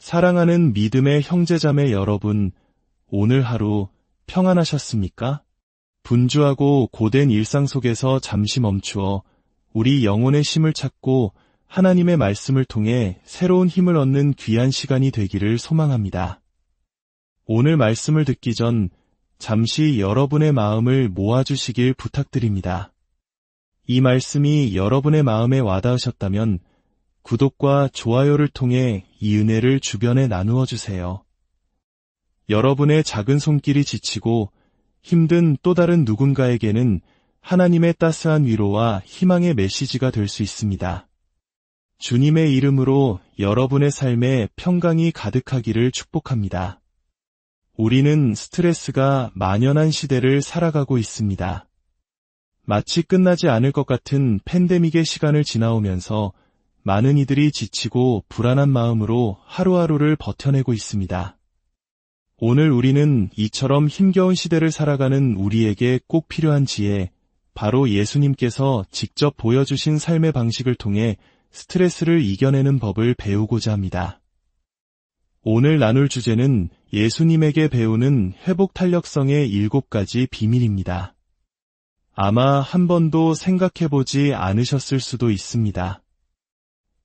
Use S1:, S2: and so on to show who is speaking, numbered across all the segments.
S1: 사랑하는 믿음의 형제자매 여러분, 오늘 하루 평안하셨습니까? 분주하고 고된 일상 속에서 잠시 멈추어 우리 영혼의 쉼을 찾고 하나님의 말씀을 통해 새로운 힘을 얻는 귀한 시간이 되기를 소망합니다. 오늘 말씀을 듣기 전 잠시 여러분의 마음을 모아주시길 부탁드립니다. 이 말씀이 여러분의 마음에 와닿으셨다면 구독과 좋아요를 통해 이 은혜를 주변에 나누어 주세요. 여러분의 작은 손길이 지치고 힘든 또 다른 누군가에게는 하나님의 따스한 위로와 희망의 메시지가 될 수 있습니다. 주님의 이름으로 여러분의 삶에 평강이 가득하기를 축복합니다. 우리는 스트레스가 만연한 시대를 살아가고 있습니다. 마치 끝나지 않을 것 같은 팬데믹의 시간을 지나오면서 많은 이들이 지치고 불안한 마음으로 하루하루를 버텨내고 있습니다. 오늘 우리는 이처럼 힘겨운 시대를 살아가는 우리에게 꼭 필요한 지혜, 바로 예수님께서 직접 보여주신 삶의 방식을 통해 스트레스를 이겨내는 법을 배우고자 합니다. 오늘 나눌 주제는 예수님에게 배우는 회복 탄력성의 7가지 비밀입니다. 아마 한 번도 생각해보지 않으셨을 수도 있습니다.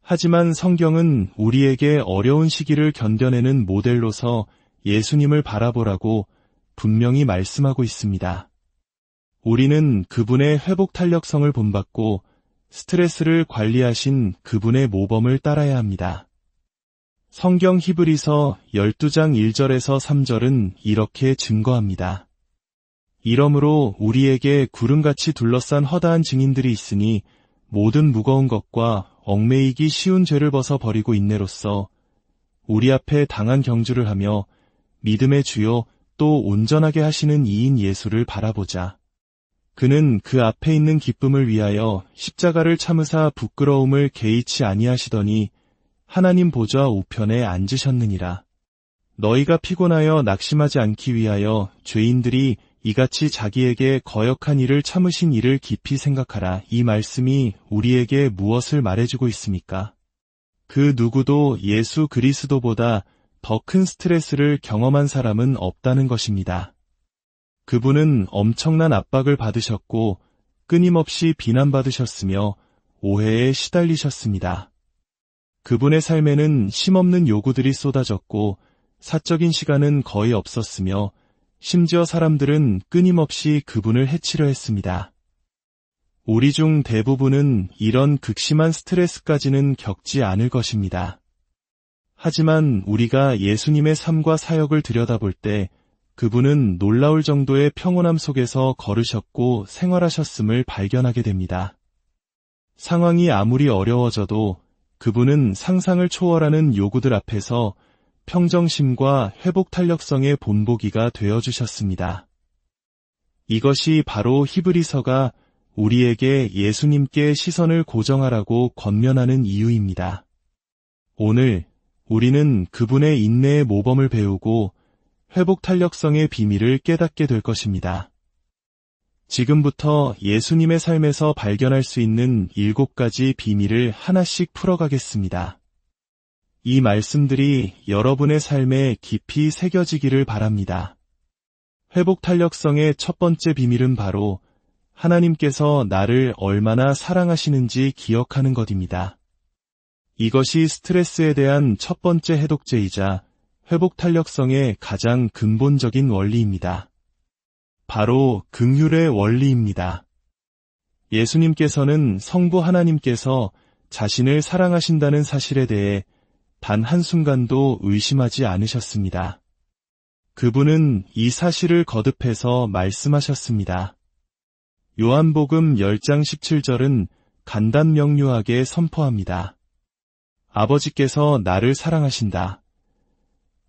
S1: 하지만 성경은 우리에게 어려운 시기를 견뎌내는 모델로서 예수님을 바라보라고 분명히 말씀하고 있습니다. 우리는 그분의 회복 탄력성을 본받고 스트레스를 관리하신 그분의 모범을 따라야 합니다. 성경 히브리서 12장 1절에서 3절은 이렇게 증거합니다. 이러므로 우리에게 구름같이 둘러싼 허다한 증인들이 있으니 모든 무거운 것과 얽매이기 쉬운 죄를 벗어 버리고 인내로써 우리 앞에 당한 경주를 하며 믿음의 주요 또 온전하게 하시는 이인 예수를 바라보자. 그는 그 앞에 있는 기쁨을 위하여 십자가를 참으사 부끄러움을 개의치 아니하시더니 하나님 보좌 우편에 앉으셨느니라. 너희가 피곤하여 낙심하지 않기 위하여 죄인들이 이같이 자기에게 거역한 일을 참으신 일을 깊이 생각하라. 이 말씀이 우리에게 무엇을 말해주고 있습니까? 그 누구도 예수 그리스도보다 더 큰 스트레스를 경험한 사람은 없다는 것입니다. 그분은 엄청난 압박을 받으셨고 끊임없이 비난받으셨으며 오해에 시달리셨습니다. 그분의 삶에는 쉼없는 요구들이 쏟아졌고 사적인 시간은 거의 없었으며 심지어 사람들은 끊임없이 그분을 해치려 했습니다. 우리 중 대부분은 이런 극심한 스트레스까지는 겪지 않을 것입니다. 하지만 우리가 예수님의 삶과 사역을 들여다볼 때 그분은 놀라울 정도의 평온함 속에서 걸으셨고 생활하셨음을 발견하게 됩니다. 상황이 아무리 어려워져도 그분은 상상을 초월하는 요구들 앞에서 평정심과 회복 탄력성의 본보기가 되어주셨습니다. 이것이 바로 히브리서가 우리에게 예수님께 시선을 고정하라고 권면하는 이유입니다. 오늘 우리는 그분의 인내의 모범을 배우고 회복 탄력성의 비밀을 깨닫게 될 것입니다. 지금부터 예수님의 삶에서 발견할 수 있는 7가지 비밀을 하나씩 풀어가겠습니다. 이 말씀들이 여러분의 삶에 깊이 새겨지기를 바랍니다. 회복 탄력성의 첫 번째 비밀은 바로 하나님께서 나를 얼마나 사랑하시는지 기억하는 것입니다. 이것이 스트레스에 대한 첫 번째 해독제이자 회복 탄력성의 가장 근본적인 원리입니다. 바로 긍휼의 원리입니다. 예수님께서는 성부 하나님께서 자신을 사랑하신다는 사실에 대해 단 한순간도 의심하지 않으셨습니다. 그분은 이 사실을 거듭해서 말씀하셨습니다. 요한복음 10장 17절은 간단명료하게 선포합니다. 아버지께서 나를 사랑하신다.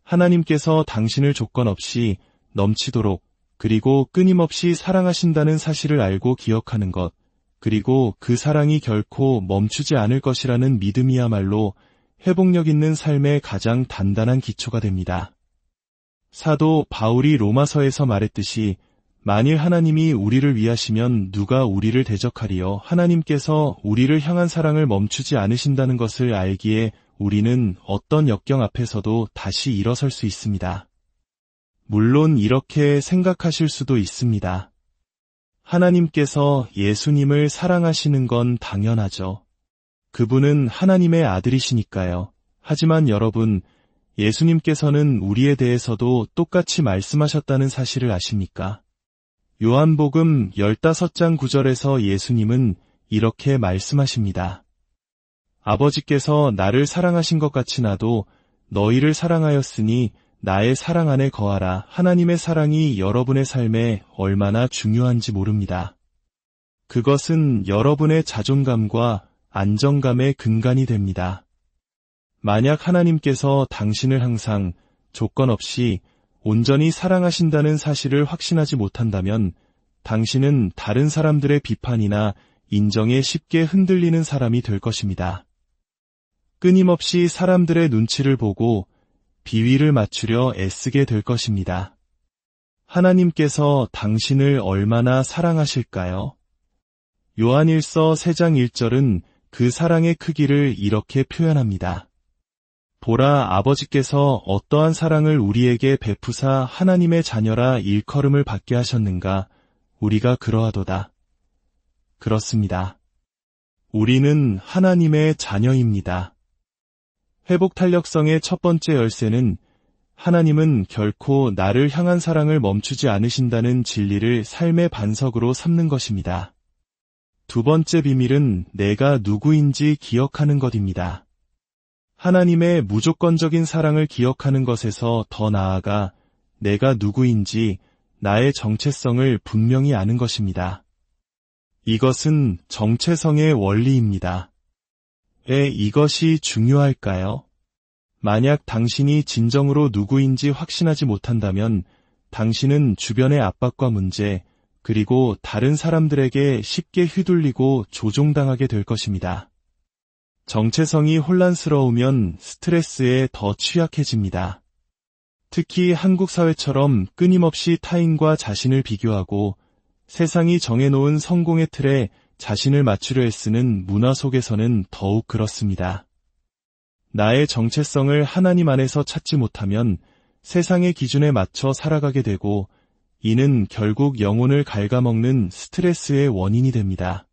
S1: 하나님께서 당신을 조건 없이 넘치도록 그리고 끊임없이 사랑하신다는 사실을 알고 기억하는 것, 그리고 그 사랑이 결코 멈추지 않을 것이라는 믿음이야말로 회복력 있는 삶의 가장 단단한 기초가 됩니다. 사도 바울이 로마서에서 말했듯이 만일 하나님이 우리를 위하시면 누가 우리를 대적하리요? 하나님께서 우리를 향한 사랑을 멈추지 않으신다는 것을 알기에 우리는 어떤 역경 앞에서도 다시 일어설 수 있습니다. 물론 이렇게 생각하실 수도 있습니다. 하나님께서 예수님을 사랑하시는 건 당연하죠. 그분은 하나님의 아들이시니까요. 하지만 여러분, 예수님께서는 우리에 대해서도 똑같이 말씀하셨다는 사실을 아십니까? 요한복음 15장 9절에서 예수님은 이렇게 말씀하십니다. 아버지께서 나를 사랑하신 것 같이 나도 너희를 사랑하였으니 나의 사랑 안에 거하라. 하나님의 사랑이 여러분의 삶에 얼마나 중요한지 모릅니다. 그것은 여러분의 자존감과 안정감의 근간이 됩니다. 만약 하나님께서 당신을 항상 조건 없이 온전히 사랑하신다는 사실을 확신하지 못한다면 당신은 다른 사람들의 비판이나 인정에 쉽게 흔들리는 사람이 될 것입니다. 끊임없이 사람들의 눈치를 보고 비위를 맞추려 애쓰게 될 것입니다. 하나님께서 당신을 얼마나 사랑하실까요? 요한일서 3장 1절은 그 사랑의 크기를 이렇게 표현합니다. 보라, 아버지께서 어떠한 사랑을 우리에게 베푸사 하나님의 자녀라 일컬음을 받게 하셨는가. 우리가 그러하도다. 그렇습니다. 우리는 하나님의 자녀입니다. 회복 탄력성의 첫 번째 열쇠는 하나님은 결코 나를 향한 사랑을 멈추지 않으신다는 진리를 삶의 반석으로 삼는 것입니다. 두 번째 비밀은 내가 누구인지 기억하는 것입니다. 하나님의 무조건적인 사랑을 기억하는 것에서 더 나아가 내가 누구인지 나의 정체성을 분명히 아는 것입니다. 이것은 정체성의 원리입니다. 왜 이것이 중요할까요? 만약 당신이 진정으로 누구인지 확신하지 못한다면 당신은 주변의 압박과 문제, 그리고 다른 사람들에게 쉽게 휘둘리고 조종당하게 될 것입니다. 정체성이 혼란스러우면 스트레스에 더 취약해집니다. 특히 한국 사회처럼 끊임없이 타인과 자신을 비교하고 세상이 정해놓은 성공의 틀에 자신을 맞추려 애쓰는 문화 속에서는 더욱 그렇습니다. 나의 정체성을 하나님 안에서 찾지 못하면 세상의 기준에 맞춰 살아가게 되고 이는 결국 영혼을 갉아먹는 스트레스의 원인이 됩니다.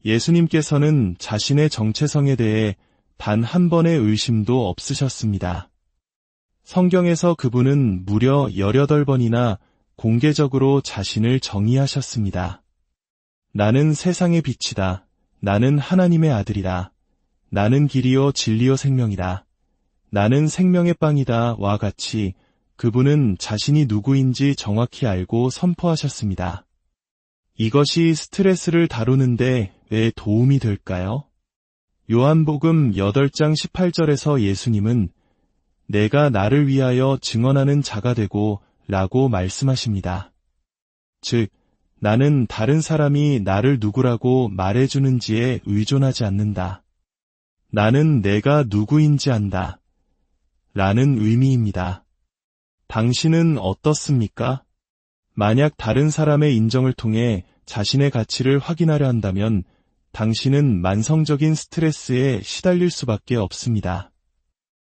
S1: 예수님께서는 자신의 정체성에 대해 단 한 번의 의심도 없으셨습니다. 성경에서 그분은 무려 18번이나 공개적으로 자신을 정의하셨습니다. 나는 세상의 빛이다. 나는 하나님의 아들이다. 나는 길이요 진리요 생명이다. 나는 생명의 빵이다. 와 같이 그분은 자신이 누구인지 정확히 알고 선포하셨습니다. 이것이 스트레스를 다루는데 왜 도움이 될까요? 요한복음 8장 18절에서 예수님은 내가 나를 위하여 증언하는 자가 되고 라고 말씀하십니다. 즉, 나는 다른 사람이 나를 누구라고 말해주는지에 의존하지 않는다. 나는 내가 누구인지 안다. 라는 의미입니다. 당신은 어떻습니까? 만약 다른 사람의 인정을 통해 자신의 가치를 확인하려 한다면 당신은 만성적인 스트레스에 시달릴 수밖에 없습니다.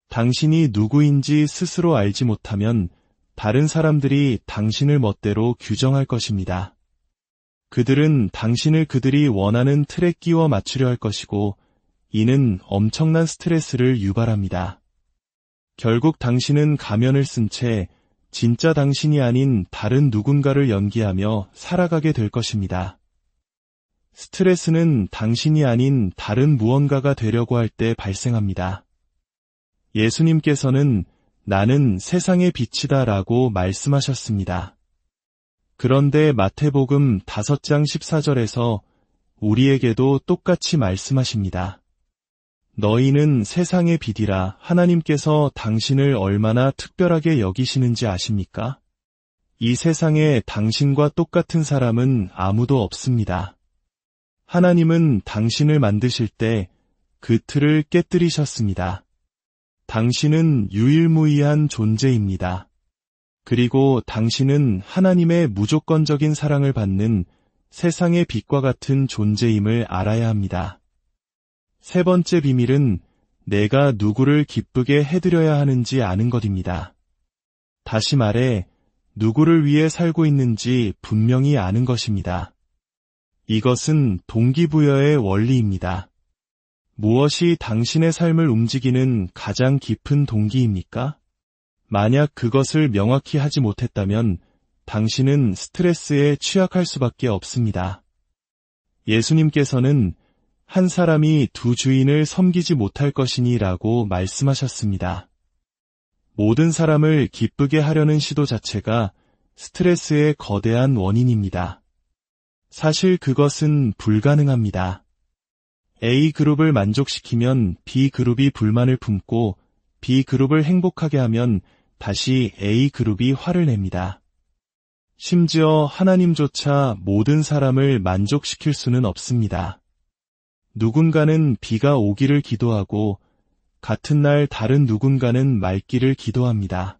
S1: 당신이 누구인지 스스로 알지 못하면 다른 사람들이 당신을 멋대로 규정할 것입니다. 그들은 당신을 그들이 원하는 틀에 끼워 맞추려 할 것이고 이는 엄청난 스트레스를 유발합니다. 결국 당신은 가면을 쓴 채 진짜 당신이 아닌 다른 누군가를 연기하며 살아가게 될 것입니다. 스트레스는 당신이 아닌 다른 무언가가 되려고 할 때 발생합니다. 예수님께서는 나는 세상의 빛이다 라고 말씀하셨습니다. 그런데 마태복음 5장 14절에서 우리에게도 똑같이 말씀하십니다. 너희는 세상의 빛이라. 하나님께서 당신을 얼마나 특별하게 여기시는지 아십니까? 이 세상에 당신과 똑같은 사람은 아무도 없습니다. 하나님은 당신을 만드실 때 그 틀을 깨뜨리셨습니다. 당신은 유일무이한 존재입니다. 그리고 당신은 하나님의 무조건적인 사랑을 받는 세상의 빛과 같은 존재임을 알아야 합니다. 세 번째 비밀은 내가 누구를 기쁘게 해드려야 하는지 아는 것입니다. 다시 말해, 누구를 위해 살고 있는지 분명히 아는 것입니다. 이것은 동기부여의 원리입니다. 무엇이 당신의 삶을 움직이는 가장 깊은 동기입니까? 만약 그것을 명확히 하지 못했다면 당신은 스트레스에 취약할 수밖에 없습니다. 예수님께서는 한 사람이 두 주인을 섬기지 못할 것이니 라고 말씀하셨습니다. 모든 사람을 기쁘게 하려는 시도 자체가 스트레스의 거대한 원인입니다. 사실 그것은 불가능합니다. A그룹을 만족시키면 B그룹이 불만을 품고 B그룹을 행복하게 하면 다시 A그룹이 화를 냅니다. 심지어 하나님조차 모든 사람을 만족시킬 수는 없습니다. 누군가는 비가 오기를 기도하고 같은 날 다른 누군가는 맑기를 기도합니다.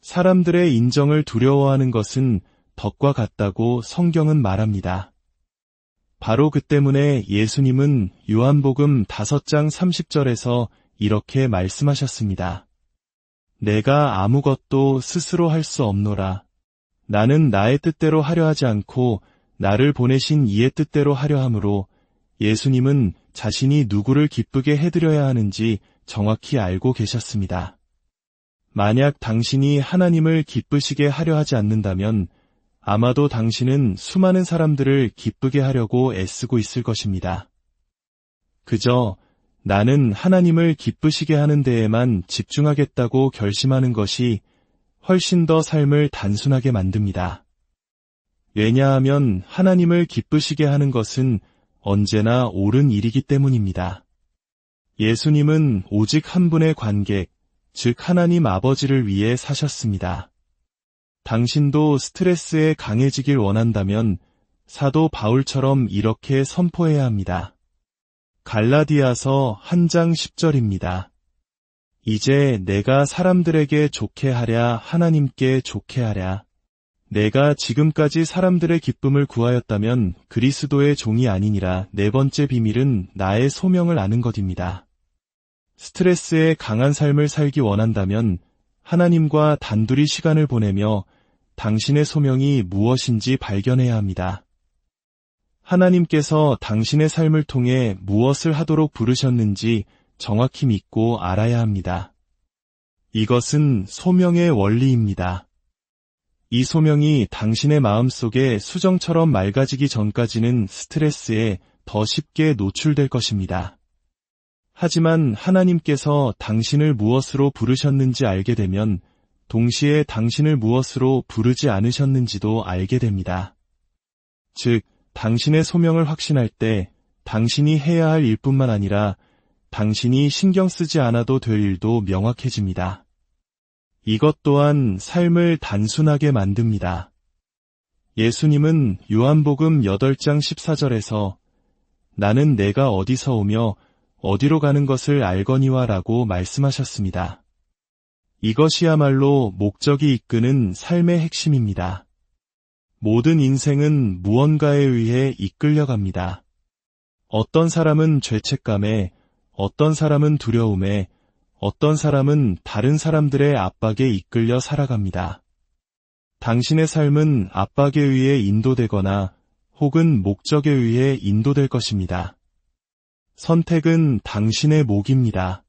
S1: 사람들의 인정을 두려워하는 것은 덕과 같다고 성경은 말합니다. 바로 그 때문에 예수님은 요한복음 5장 30절에서 이렇게 말씀하셨습니다. 내가 아무것도 스스로 할 수 없노라. 나는 나의 뜻대로 하려 하지 않고 나를 보내신 이의 뜻대로 하려 함으로 예수님은 자신이 누구를 기쁘게 해드려야 하는지 정확히 알고 계셨습니다. 만약 당신이 하나님을 기쁘시게 하려 하지 않는다면 아마도 당신은 수많은 사람들을 기쁘게 하려고 애쓰고 있을 것입니다. 그저 나는 하나님을 기쁘시게 하는 데에만 집중하겠다고 결심하는 것이 훨씬 더 삶을 단순하게 만듭니다. 왜냐하면 하나님을 기쁘시게 하는 것은 언제나 옳은 일이기 때문입니다. 예수님은 오직 한 분의 관객, 즉 하나님 아버지를 위해 사셨습니다. 당신도 스트레스에 강해지길 원한다면 사도 바울처럼 이렇게 선포해야 합니다. 갈라디아서 1장 10절입니다. 이제 내가 사람들에게 좋게 하랴 하나님께 좋게 하랴. 내가 지금까지 사람들의 기쁨을 구하였다면 그리스도의 종이 아니니라. 네 번째 비밀은 나의 소명을 아는 것입니다. 스트레스에 강한 삶을 살기 원한다면 하나님과 단둘이 시간을 보내며 당신의 소명이 무엇인지 발견해야 합니다. 하나님께서 당신의 삶을 통해 무엇을 하도록 부르셨는지 정확히 믿고 알아야 합니다. 이것은 소명의 원리입니다. 이 소명이 당신의 마음속에 수정처럼 맑아지기 전까지는 스트레스에 더 쉽게 노출될 것입니다. 하지만 하나님께서 당신을 무엇으로 부르셨는지 알게 되면 동시에 당신을 무엇으로 부르지 않으셨는지도 알게 됩니다. 즉, 당신의 소명을 확신할 때 당신이 해야 할 일뿐만 아니라 당신이 신경 쓰지 않아도 될 일도 명확해집니다. 이것 또한 삶을 단순하게 만듭니다. 예수님은 요한복음 8장 14절에서 나는 내가 어디서 오며 어디로 가는 것을 알거니와 라고 말씀하셨습니다. 이것이야말로 목적이 이끄는 삶의 핵심입니다. 모든 인생은 무언가에 의해 이끌려갑니다. 어떤 사람은 죄책감에, 어떤 사람은 두려움에, 어떤 사람은 다른 사람들의 압박에 이끌려 살아갑니다. 당신의 삶은 압박에 의해 인도되거나 혹은 목적에 의해 인도될 것입니다. 선택은 당신의 몫입니다.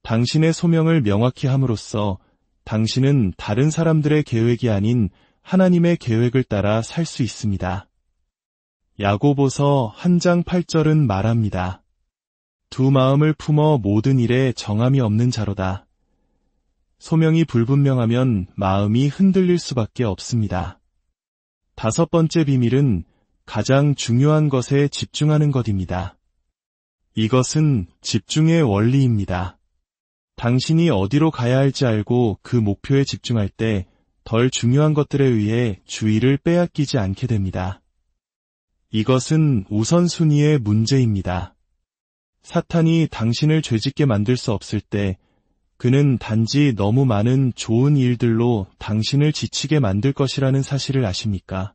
S1: 당신의 소명을 명확히 함으로써 당신은 다른 사람들의 계획이 아닌 하나님의 계획을 따라 살 수 있습니다. 야고보서 1장 8절은 말합니다. 두 마음을 품어 모든 일에 정함이 없는 자로다. 소명이 불분명하면 마음이 흔들릴 수밖에 없습니다. 다섯 번째 비밀은 가장 중요한 것에 집중하는 것입니다. 이것은 집중의 원리입니다. 당신이 어디로 가야 할지 알고 그 목표에 집중할 때 덜 중요한 것들에 의해 주의를 빼앗기지 않게 됩니다. 이것은 우선순위의 문제입니다. 사탄이 당신을 죄짓게 만들 수 없을 때 그는 단지 너무 많은 좋은 일들로 당신을 지치게 만들 것이라는 사실을 아십니까?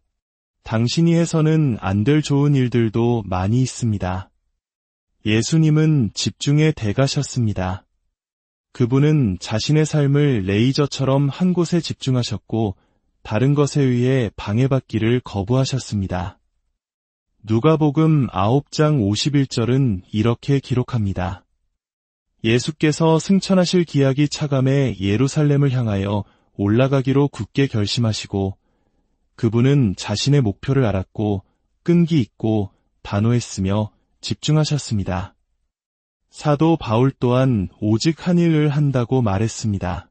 S1: 당신이 해서는 안 될 좋은 일들도 많이 있습니다. 예수님은 집중의 대가셨습니다. 그분은 자신의 삶을 레이저처럼 한 곳에 집중하셨고 다른 것에 의해 방해받기를 거부하셨습니다. 누가복음 9장 51절은 이렇게 기록합니다. 예수께서 승천하실 기약이 차감해 예루살렘을 향하여 올라가기로 굳게 결심하시고 그분은 자신의 목표를 알았고 끈기 있고 단호했으며 집중하셨습니다. 사도 바울 또한 오직 한 일을 한다고 말했습니다.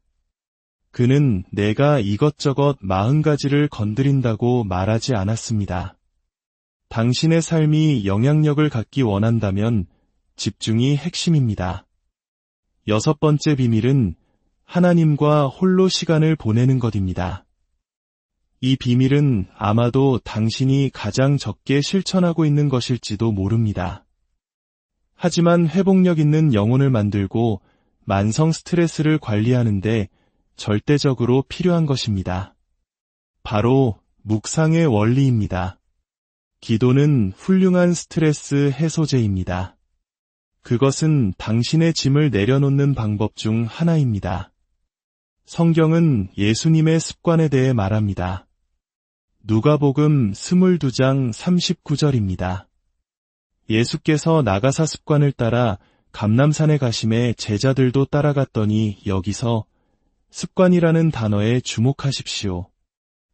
S1: 그는 내가 이것저것 40가지를 건드린다고 말하지 않았습니다. 당신의 삶이 영향력을 갖기 원한다면 집중이 핵심입니다. 6번째 비밀은 하나님과 홀로 시간을 보내는 것입니다. 이 비밀은 아마도 당신이 가장 적게 실천하고 있는 것일지도 모릅니다. 하지만 회복력 있는 영혼을 만들고 만성 스트레스를 관리하는데 절대적으로 필요한 것입니다. 바로 묵상의 원리입니다. 기도는 훌륭한 스트레스 해소제입니다. 그것은 당신의 짐을 내려놓는 방법 중 하나입니다. 성경은 예수님의 습관에 대해 말합니다. 누가복음 22장 39절입니다. 예수께서 나가사 습관을 따라 감람산에 가심에 제자들도 따라갔더니 여기서 습관이라는 단어에 주목하십시오.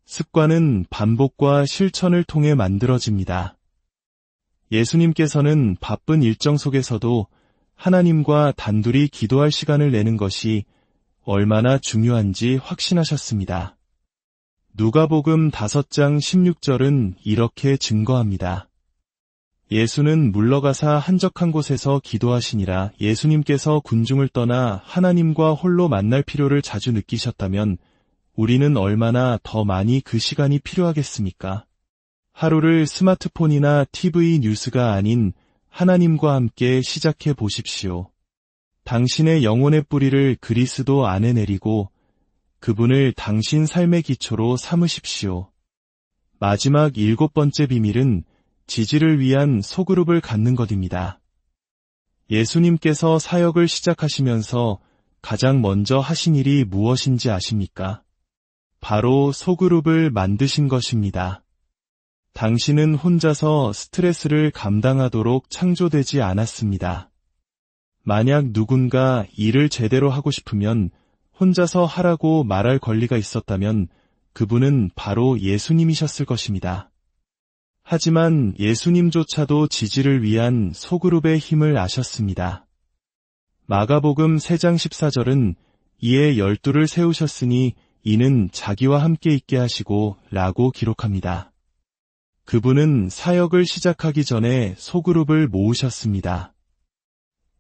S1: 습관은 반복과 실천을 통해 만들어집니다. 예수님께서는 바쁜 일정 속에서도 하나님과 단둘이 기도할 시간을 내는 것이 얼마나 중요한지 확신하셨습니다. 누가복음 5장 16절은 이렇게 증거합니다. 예수는 물러가사 한적한 곳에서 기도하시니라. 예수님께서 군중을 떠나 하나님과 홀로 만날 필요를 자주 느끼셨다면 우리는 얼마나 더 많이 그 시간이 필요하겠습니까? 하루를 스마트폰이나 TV 뉴스가 아닌 하나님과 함께 시작해 보십시오. 당신의 영혼의 뿌리를 그리스도 안에 내리고 그분을 당신 삶의 기초로 삼으십시오. 마지막 7번째 비밀은 지지를 위한 소그룹을 갖는 것입니다. 예수님께서 사역을 시작하시면서 가장 먼저 하신 일이 무엇인지 아십니까? 바로 소그룹을 만드신 것입니다. 당신은 혼자서 스트레스를 감당하도록 창조되지 않았습니다. 만약 누군가 일을 제대로 하고 싶으면 혼자서 하라고 말할 권리가 있었다면 그분은 바로 예수님이셨을 것입니다. 하지만 예수님조차도 지지를 위한 소그룹의 힘을 아셨습니다. 마가복음 3장 14절은 이에 12를 세우셨으니 이는 자기와 함께 있게 하시고 라고 기록합니다. 그분은 사역을 시작하기 전에 소그룹을 모으셨습니다.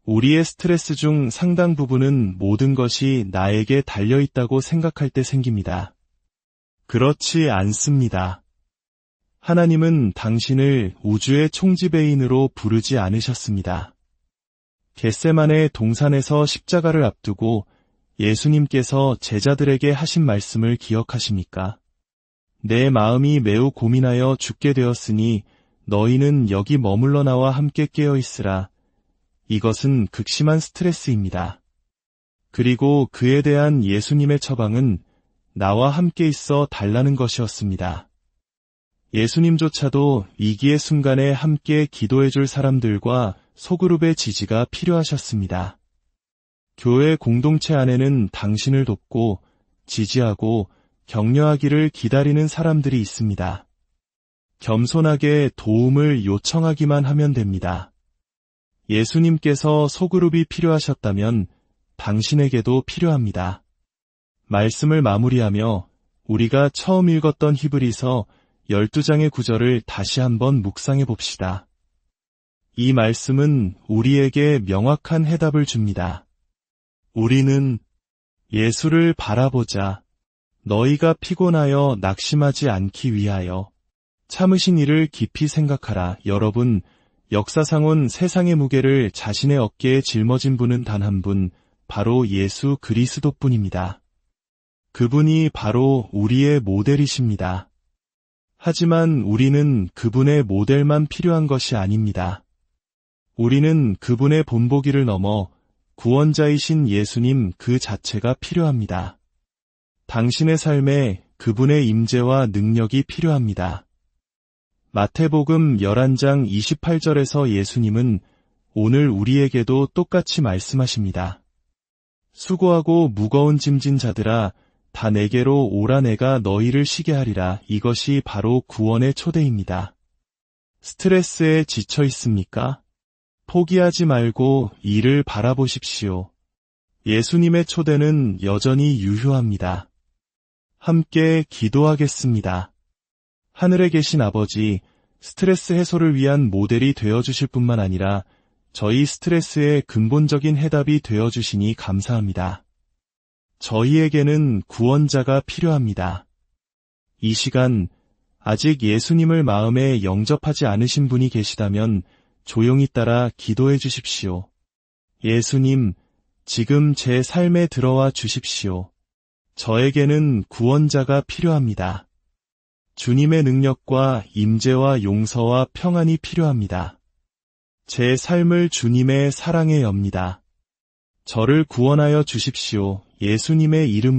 S1: 우리의 스트레스 중 상당 부분은 모든 것이 나에게 달려있다고 생각할 때 생깁니다. 그렇지 않습니다. 하나님은 당신을 우주의 총지배인으로 부르지 않으셨습니다. 겟세마네 동산에서 십자가를 앞두고 예수님께서 제자들에게 하신 말씀을 기억하십니까? 내 마음이 매우 고민하여 죽게 되었으니 너희는 여기 머물러 나와 함께 깨어 있으라. 이것은 극심한 스트레스입니다. 그리고 그에 대한 예수님의 처방은 나와 함께 있어 달라는 것이었습니다. 예수님조차도 위기의 순간에 함께 기도해줄 사람들과 소그룹의 지지가 필요하셨습니다. 교회 공동체 안에는 당신을 돕고 지지하고 격려하기를 기다리는 사람들이 있습니다. 겸손하게 도움을 요청하기만 하면 됩니다. 예수님께서 소그룹이 필요하셨다면 당신에게도 필요합니다. 말씀을 마무리하며 우리가 처음 읽었던 히브리서 12장의 구절을 다시 한번 묵상해 봅시다. 이 말씀은 우리에게 명확한 해답을 줍니다. 우리는 예수를 바라보자. 너희가 피곤하여 낙심하지 않기 위하여 참으신 이를 깊이 생각하라. 여러분, 역사상 세상의 무게를 자신의 어깨에 짊어진 분은 단 한 분, 바로 예수 그리스도뿐입니다. 그분이 바로 우리의 모델이십니다. 하지만 우리는 그분의 모델만 필요한 것이 아닙니다. 우리는 그분의 본보기를 넘어 구원자이신 예수님 그 자체가 필요합니다. 당신의 삶에 그분의 임재와 능력이 필요합니다. 마태복음 11장 28절에서 예수님은 오늘 우리에게도 똑같이 말씀하십니다. 수고하고 무거운 짐진 자들아 다 내게로 오라 내가 너희를 쉬게 하리라. 이것이 바로 구원의 초대입니다. 스트레스에 지쳐 있습니까? 포기하지 말고 이를 바라보십시오. 예수님의 초대는 여전히 유효합니다. 함께 기도하겠습니다. 하늘에 계신 아버지, 스트레스 해소를 위한 모델이 되어주실 뿐만 아니라 저희 스트레스의 근본적인 해답이 되어주시니 감사합니다. 저희에게는 구원자가 필요합니다. 이 시간 아직 예수님을 마음에 영접하지 않으신 분이 계시다면 조용히 따라 기도해 주십시오. 예수님, 지금 제 삶에 들어와 주십시오. 저에게는 구원자가 필요합니다. 주님의 능력과 임재와 용서와 평안이 필요합니다. 제 삶을 주님의 사랑에 엽니다. 저를 구원하여 주십시오. 예수님의 이름으로